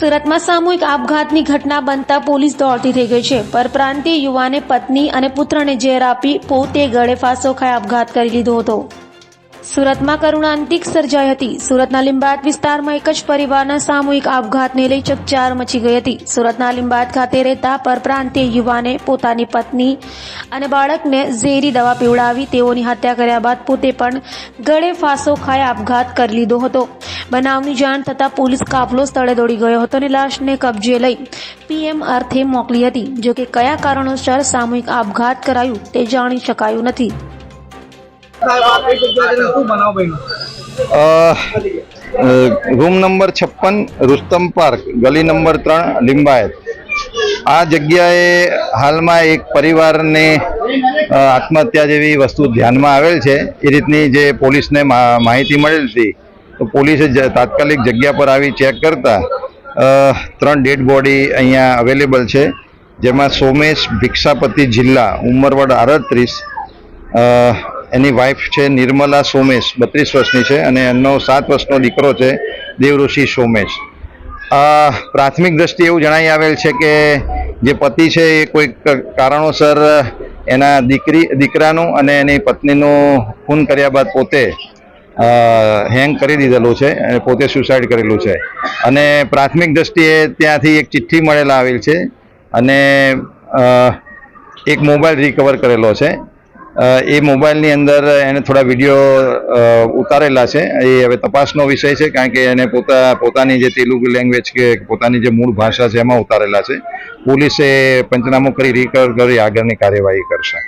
સુરતમાં સામૂહિક આપઘાતની ઘટના બનતા પોલીસ દોડતી થઈ ગઈ છે। પરપ્રાંતીય યુવાને પત્ની અને પુત્રને ઝેર આપી પોતે ગળે ફાંસો ખાઈ આપઘાત કરી લીધો હતો। સુરતમાં કરુણાંતિક સર્જાઈ હતી। સુરતના લીંબાયત વિસ્તારમાં એક જ પરિવારના સામૂહિક આપઘાતને લઈ ચકચાર મચી ગઈ હતી। સુરતના લીંબાયત ખાતે રહેતા પરપ્રાંતીય યુવાને પોતાની પત્ની અને બાળકને ઝેરી દવા પીવડાવી તેઓની હત્યા કર્યા બાદ પોતે પણ ગળે ફાંસો ખાઈ આપઘાત કરી લીધો હતો। બનાવની જાણ થતાં પોલીસ કાફલો સ્થળે દોડી ગયો હતો અને લાશને કબજે લઈ પીએમ અર્થે મોકલી હતી। જો કે કયા કારણોસર સામૂહિક આપઘાત કરાયું તે જાણી શકાયું નથી। रूम नंबर 56 रुस्तम पार्क गली नंबर 3 लिंबायत आ जग्याए हाल में एक परिवार ने आत्महत्या जेवी वस्तु ध्यान में आवेल छे। ए रीतनी जे पोलीस ने माहिती मळेल थी तो पोलीसे तात्कालिक जग्या पर आवी चेक करता 3 डेड बॉडी अहींया अवेलेबल छे। जेमां सोमेश भिक्षापति जिल्ला उमर वर्ग 38 एनी वाइफ है निर्मला सोमेश 32 वर्षनी है और एनो 7 वर्षनो दीकरो है देवऋषि सोमेश। प्राथमिक दृष्टि एवं जणाई आवेल है कि जे पति है ये कोई कारणोसर एना दीकरानु अने एनी पत्नीनु खून कर्या बाद पोते हेंग करी दीधेलुं छे, पोते सुसाइड करेलुं छे। अने प्राथमिक दृष्टिए त्यांथी एक चिठ्ठी मळेल आवेल छे अने एक मोबाइल रिकवर करेलो छे। ए मोबाइल अंदर एने थोड़ा वीडियो उतारेला है। ये हवे तपासनो विषय है कारण के एने पोतानी जे तेलुगु लैंग्वेज के पोतानी जे मूळ भाषा है एमां उतारेला है। पोलीसे पंचनामो करी रिकवर करी आगळनी कार्यवाही करशे।